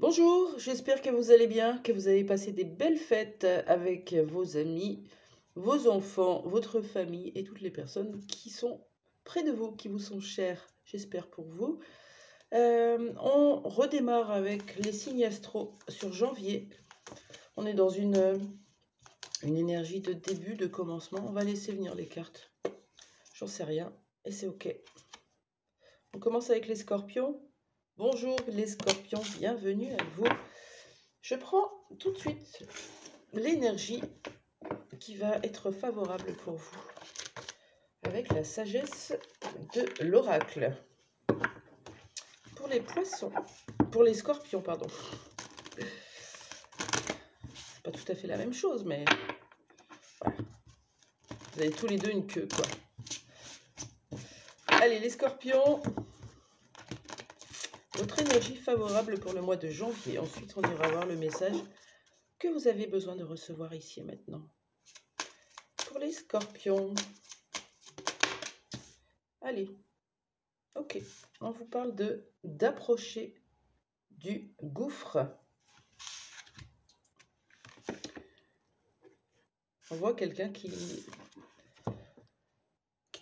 Bonjour, j'espère que vous allez bien, que vous avez passé des belles fêtes avec vos amis, vos enfants, votre famille et toutes les personnes qui sont près de vous, qui vous sont chères, j'espère pour vous. On redémarre avec les signes astro sur janvier. On est dans une énergie de début, de commencement. On va laisser venir les cartes. J'en sais rien et c'est ok. On commence avec les scorpions. Bonjour les scorpions, bienvenue à vous. Je prends tout de suite l'énergie qui va être favorable pour vous avec la sagesse de l'oracle. Pour les poissons, pour les scorpions, pardon. C'est pas tout à fait la même chose, mais voilà. Vous avez tous les deux une queue, quoi. Allez, les scorpions, votre énergie favorable pour le mois de janvier. Ensuite, on ira voir le message que vous avez besoin de recevoir ici et maintenant. Pour les scorpions, allez, ok, on vous parle d'approcher du gouffre. On voit quelqu'un qui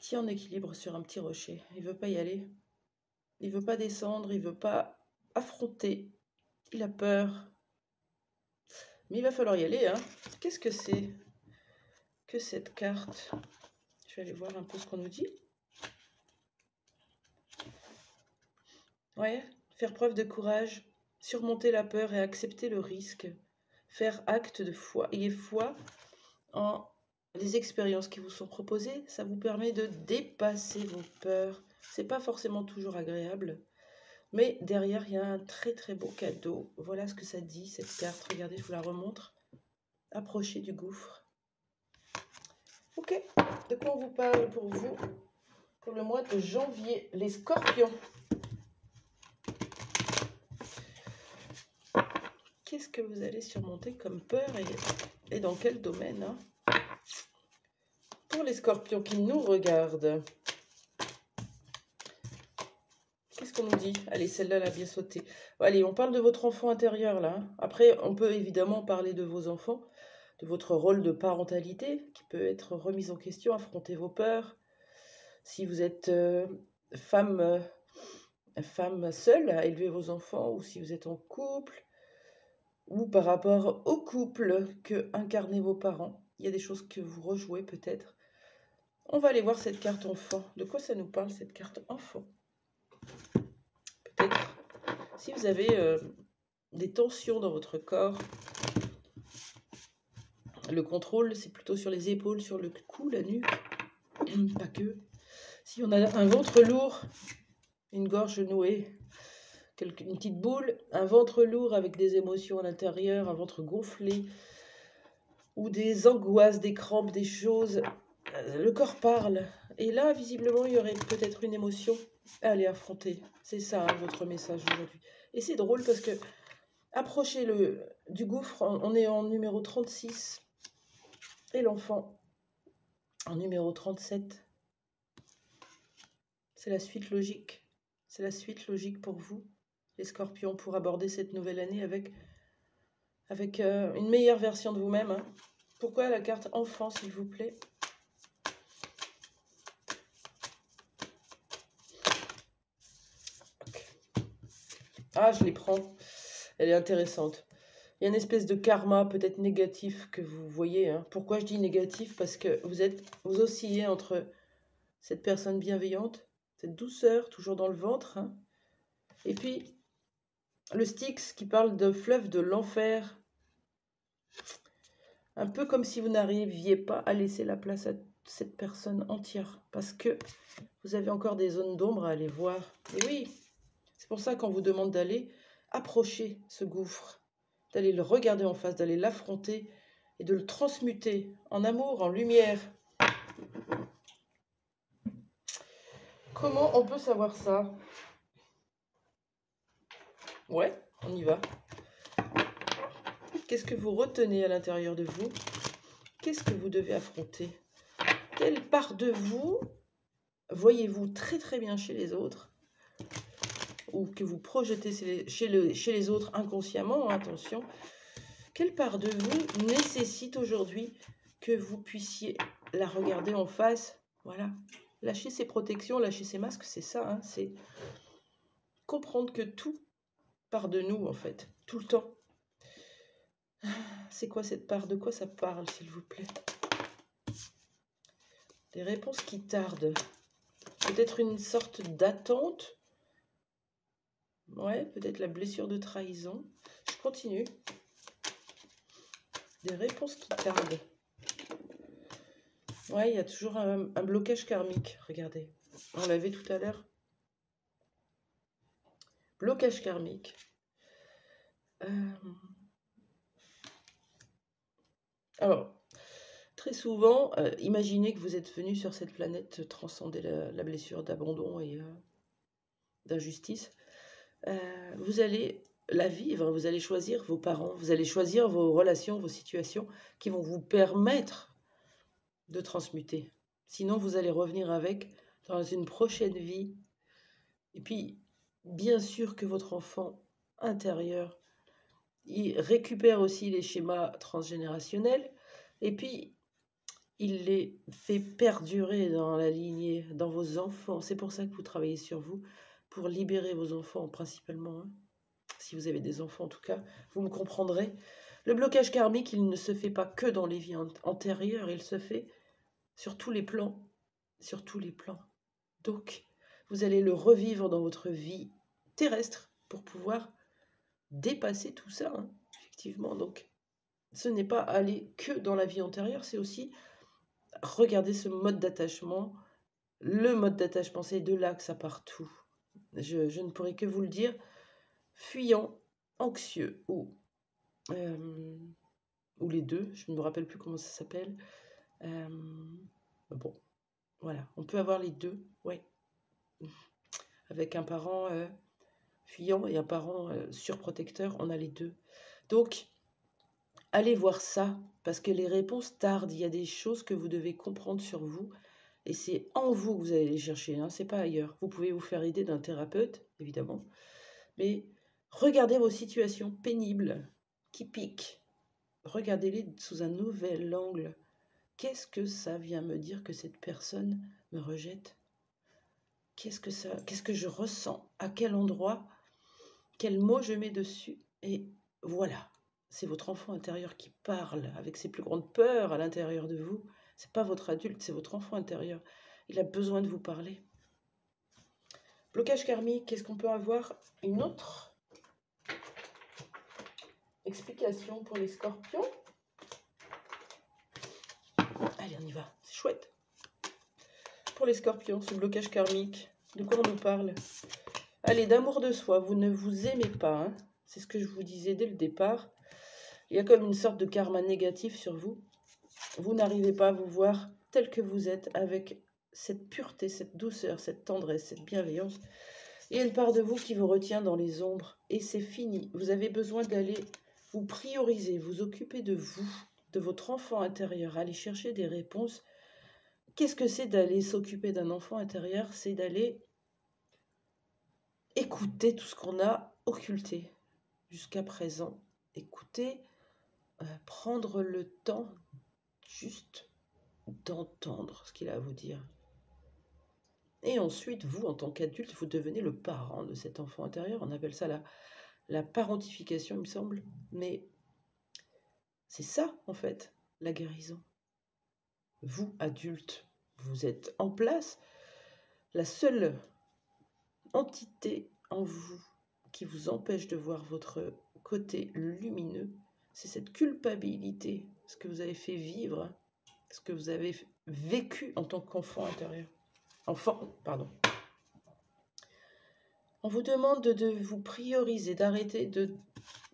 tient en équilibre sur un petit rocher. Il ne veut pas y aller. Il ne veut pas descendre. Il ne veut pas affronter. Il a peur. Mais il va falloir y aller, hein. Qu'est-ce que c'est que cette carte? Je vais aller voir un peu ce qu'on nous dit. Ouais, faire preuve de courage, surmonter la peur et accepter le risque. Faire acte de foi. Ayez foi en les expériences qui vous sont proposées. Ça vous permet de dépasser vos peurs. C'est pas forcément toujours agréable. Mais derrière, il y a un très très beau cadeau. Voilà ce que ça dit, cette carte. Regardez, je vous la remontre. Approchez du gouffre. Ok, de quoi on vous parle pour vous pour le mois de janvier, les scorpions? Qu'est-ce que vous allez surmonter comme peur et dans quel domaine, hein? Pour les scorpions qui nous regardent, qu'est-ce qu'on nous dit? Allez, celle-là, elle a bien sauté. Allez, on parle de votre enfant intérieur, là. Après, on peut évidemment parler de vos enfants, de votre rôle de parentalité, qui peut être remis en question, affronter vos peurs. Si vous êtes femme seule à élever vos enfants, ou si vous êtes en couple, ou par rapport au couple que incarnez vos parents. Il y a des choses que vous rejouez peut-être. On va aller voir cette carte enfant. De quoi ça nous parle, cette carte enfant? Peut-être si vous avez des tensions dans votre corps. Le contrôle, c'est plutôt sur les épaules, sur le cou, la nuque. Pas que. Si on a un ventre lourd, une gorge nouée, une petite boule, un ventre lourd avec des émotions à l'intérieur, un ventre gonflé, ou des angoisses, des crampes, des choses, le corps parle. Et là, visiblement, il y aurait peut-être une émotion à aller affronter. C'est ça, hein, votre message aujourd'hui. Et c'est drôle parce que approchez du gouffre, on est en numéro 36, et l'enfant en numéro 37. C'est la suite logique. C'est la suite logique pour vous, les scorpions, pour aborder cette nouvelle année avec une meilleure version de vous-même. Hein. Pourquoi la carte enfant, s'il vous plaît? Okay. Ah, je les prends. Elle est intéressante. Il y a une espèce de karma peut-être négatif que vous voyez. Hein. Pourquoi je dis négatif? Parce que vous oscillez entre cette personne bienveillante, cette douceur, toujours dans le ventre, hein, et puis le Styx qui parle de fleuve de l'enfer. Un peu comme si vous n'arriviez pas à laisser la place à cette personne entière. Parce que vous avez encore des zones d'ombre à aller voir. Et oui, c'est pour ça qu'on vous demande d'aller approcher ce gouffre, d'aller le regarder en face, d'aller l'affronter et de le transmuter en amour, en lumière. Comment on peut savoir ça? Ouais, on y va. Qu'est-ce que vous retenez à l'intérieur de vous? Qu'est-ce que vous devez affronter? Quelle part de vous voyez-vous très très bien chez les autres? ou que vous projetez chez les autres inconsciemment, attention, quelle part de vous nécessite aujourd'hui que vous puissiez la regarder en face? Voilà. Lâcher ses protections, lâcher ses masques, c'est ça, hein, c'est comprendre que tout part de nous, en fait, tout le temps. C'est quoi cette part? De quoi ça parle, s'il vous plaît? Des réponses qui tardent. Peut-être une sorte d'attente. Ouais, peut-être la blessure de trahison. Je continue. Des réponses qui tardent. Ouais, il y a toujours un blocage karmique. Regardez, on l'avait tout à l'heure. Blocage karmique. Alors, très souvent, imaginez que vous êtes venu sur cette planète transcender la blessure d'abandon et d'injustice. Vous allez la vivre, vous allez choisir vos parents, vous allez choisir vos relations, vos situations qui vont vous permettre de transmuter. Sinon, vous allez revenir avec dans une prochaine vie. Et puis, bien sûr que votre enfant intérieur, il récupère aussi les schémas transgénérationnels et puis il les fait perdurer dans la lignée, dans vos enfants. C'est pour ça que vous travaillez sur vous, pour libérer vos enfants principalement. Hein. Si vous avez des enfants en tout cas, vous me comprendrez. Le blocage karmique, il ne se fait pas que dans les vies antérieures, il se fait sur tous les plans. Sur tous les plans. Donc, vous allez le revivre dans votre vie terrestre pour pouvoir dépasser tout ça, hein, effectivement. Donc, ce n'est pas aller que dans la vie antérieure, c'est aussi regarder ce mode d'attachement. Le mode d'attachement, c'est de là que ça part tout. Je ne pourrais que vous le dire. Fuyant, anxieux ou les deux, je ne me rappelle plus comment ça s'appelle. Bon, voilà, on peut avoir les deux, ouais. Avec un parent fuyant et un parent surprotecteur, on a les deux. Donc, allez voir ça, parce que les réponses tardent. Il y a des choses que vous devez comprendre sur vous, et c'est en vous que vous allez les chercher, hein, c'est pas ailleurs. Vous pouvez vous faire aider d'un thérapeute, évidemment, mais regardez vos situations pénibles, qui piquent. Regardez-les sous un nouvel angle. Qu'est-ce que ça vient me dire que cette personne me rejette? Qu'est-ce que je ressens? À quel endroit? Quel mot je mets dessus? Et voilà, c'est votre enfant intérieur qui parle avec ses plus grandes peurs à l'intérieur de vous. C'est pas votre adulte, c'est votre enfant intérieur. Il a besoin de vous parler. Blocage karmique, qu'est-ce qu'on peut avoir? Une autre explication pour les scorpions? Allez, on y va, c'est chouette. Pour les scorpions, ce blocage karmique, de quoi on nous parle? Allez, d'amour de soi, vous ne vous aimez pas, hein, c'est ce que je vous disais dès le départ. Il y a comme une sorte de karma négatif sur vous. Vous n'arrivez pas à vous voir tel que vous êtes, avec cette pureté, cette douceur, cette tendresse, cette bienveillance. Il y a une part de vous qui vous retient dans les ombres, et c'est fini. Vous avez besoin d'aller vous prioriser, vous occuper de vous, de votre enfant intérieur, aller chercher des réponses. Qu'est-ce que c'est d'aller s'occuper d'un enfant intérieur? C'est d'aller écouter tout ce qu'on a occulté jusqu'à présent. Écouter, prendre le temps juste d'entendre ce qu'il a à vous dire. Et ensuite, vous, en tant qu'adulte, vous devenez le parent de cet enfant intérieur. On appelle ça la parentification, il me semble. Mais c'est ça, en fait, la guérison. Vous, adulte, vous êtes en place. La seule entité en vous qui vous empêche de voir votre côté lumineux, c'est cette culpabilité, ce que vous avez fait vivre, ce que vous avez vécu en tant qu'enfant intérieur. Enfant, pardon. On vous demande de vous prioriser, d'arrêter de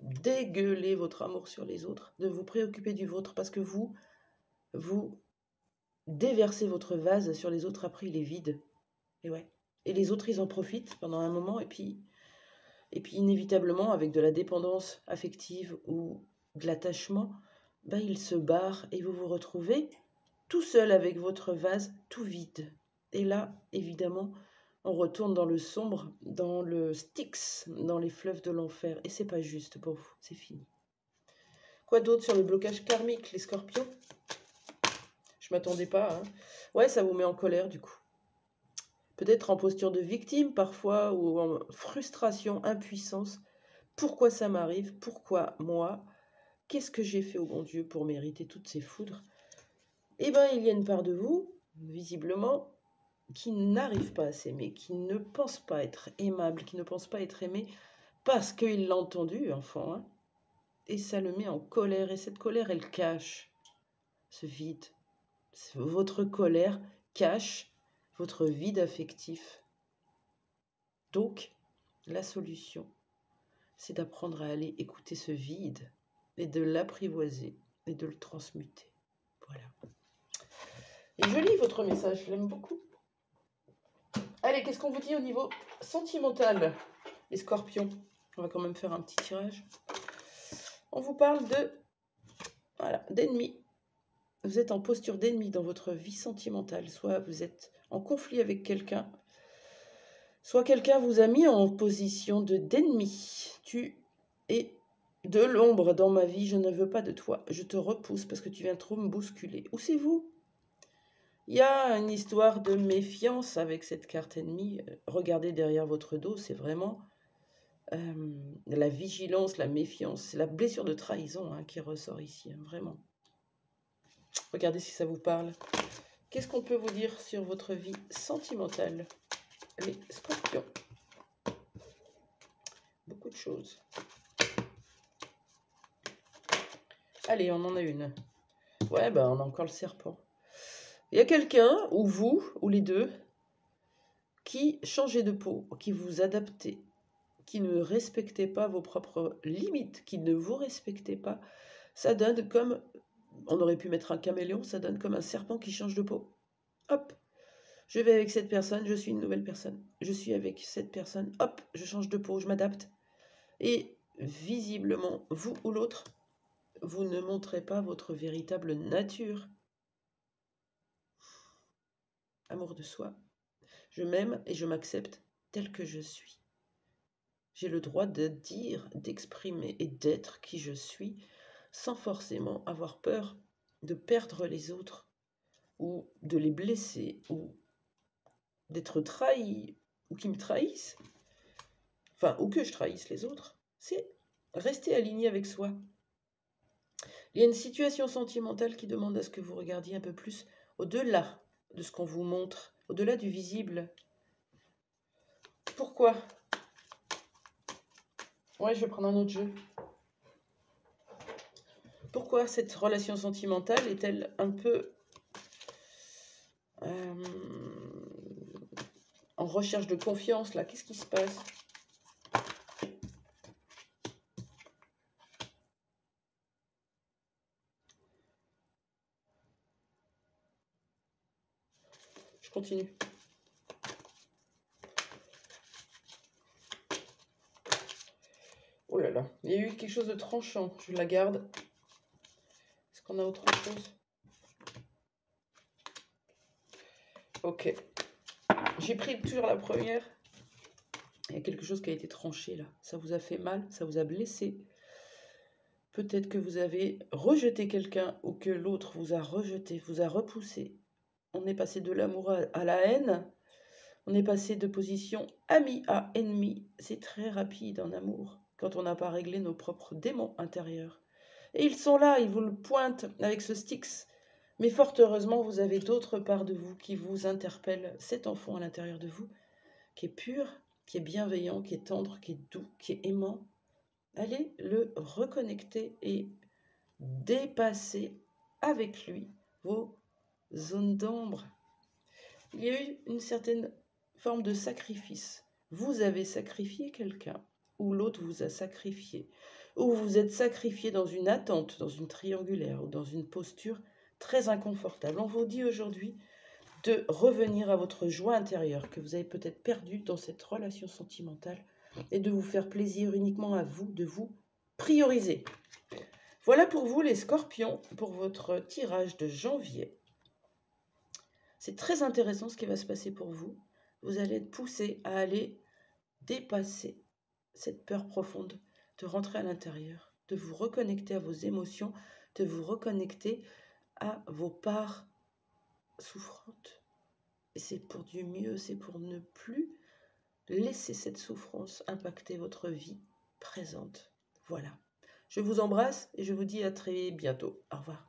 dégueuler votre amour sur les autres, de vous préoccuper du vôtre, parce que vous déversez votre vase sur les autres, après il est vide. Et ouais. Et les autres, ils en profitent pendant un moment, et puis inévitablement, avec de la dépendance affective ou de l'attachement, ben, ils se barrent et vous vous retrouvez tout seul avec votre vase tout vide. Et là, évidemment, On retourne dans le sombre, dans le Styx, dans les fleuves de l'enfer. Et c'est pas juste pour vous, c'est fini. Quoi d'autre sur le blocage karmique, les scorpions? Je m'attendais pas, hein. Ouais, ça vous met en colère du coup. Peut-être en posture de victime parfois, ou en frustration, impuissance. Pourquoi ça m'arrive? Pourquoi moi? Qu'est-ce que j'ai fait au bon Dieu pour mériter toutes ces foudres? Eh bien, il y a une part de vous, visiblement, qui n'arrive pas à s'aimer, qui ne pense pas être aimable, qui ne pense pas être aimé, parce qu'il l'a entendu, enfant, hein. Et ça le met en colère, et cette colère, elle cache ce vide. Votre colère cache votre vide affectif. Donc, la solution, c'est d'apprendre à aller écouter ce vide et de l'apprivoiser et de le transmuter. Voilà. Et je lis votre message, je l'aime beaucoup. Allez, qu'est-ce qu'on vous dit au niveau sentimental, les scorpions? On va quand même faire un petit tirage. On vous parle d'ennemis. Vous êtes en posture d'ennemi dans votre vie sentimentale. Soit vous êtes en conflit avec quelqu'un, soit quelqu'un vous a mis en position d'ennemi. Tu es de l'ombre dans ma vie, je ne veux pas de toi. Je te repousse parce que tu viens trop me bousculer. Ou c'est vous? Il y a une histoire de méfiance avec cette carte ennemie. Regardez derrière votre dos, c'est vraiment la vigilance, la méfiance. C'est la blessure de trahison, hein, qui ressort ici, hein, vraiment. Regardez si ça vous parle. Qu'est-ce qu'on peut vous dire sur votre vie sentimentale, les scorpions? Beaucoup de choses. Allez, on en a une. Ouais, ben on a encore le serpent. Il y a quelqu'un, ou vous, ou les deux, qui changez de peau, qui vous adaptez, qui ne respectez pas vos propres limites, qui ne vous respectez pas. Ça donne comme, on aurait pu mettre un caméléon, ça donne comme un serpent qui change de peau. Hop, je vais avec cette personne, je suis une nouvelle personne. Je suis avec cette personne, hop, je change de peau, je m'adapte. Et visiblement, vous ou l'autre, vous ne montrez pas votre véritable nature. Amour de soi. Je m'aime et je m'accepte tel que je suis. J'ai le droit de dire, d'exprimer et d'être qui je suis sans forcément avoir peur de perdre les autres ou de les blesser ou d'être trahi ou qu'ils me trahissent. Enfin, ou que je trahisse les autres. C'est rester aligné avec soi. Il y a une situation sentimentale qui demande à ce que vous regardiez un peu plus au-delà de ce qu'on vous montre, au-delà du visible. Pourquoi? Ouais, je vais prendre un autre jeu. Pourquoi cette relation sentimentale est-elle un peu en recherche de confiance là? Qu'est-ce qui se passe? Je continue. Oh là là, il y a eu quelque chose de tranchant. Je la garde. Est-ce qu'on a autre chose? Ok. J'ai pris toujours la première. Il y a quelque chose qui a été tranché là. Ça vous a fait mal, ça vous a blessé. Peut-être que vous avez rejeté quelqu'un ou que l'autre vous a rejeté, vous a repoussé. On est passé de l'amour à la haine. On est passé de position ami à ennemi. C'est très rapide en amour quand on n'a pas réglé nos propres démons intérieurs. Et ils sont là, ils vous le pointent avec ce Styx. Mais fort heureusement, vous avez d'autres parts de vous qui vous interpellent. Cet enfant à l'intérieur de vous, qui est pur, qui est bienveillant, qui est tendre, qui est doux, qui est aimant. Allez le reconnecter et dépasser avec lui vos zones d'ombre. Il y a eu une certaine forme de sacrifice. Vous avez sacrifié quelqu'un, ou l'autre vous a sacrifié, ou vous êtes sacrifié dans une attente, dans une triangulaire, ou dans une posture très inconfortable. On vous dit aujourd'hui de revenir à votre joie intérieure que vous avez peut-être perdue dans cette relation sentimentale et de vous faire plaisir uniquement à vous, de vous prioriser. Voilà pour vous les scorpions, pour votre tirage de janvier. C'est très intéressant ce qui va se passer pour vous. vous allez être poussé à aller dépasser cette peur profonde, de rentrer à l'intérieur, de vous reconnecter à vos émotions, de vous reconnecter à vos parts souffrantes. Et c'est pour du mieux, c'est pour ne plus laisser cette souffrance impacter votre vie présente. Voilà. Je vous embrasse et je vous dis à très bientôt. Au revoir.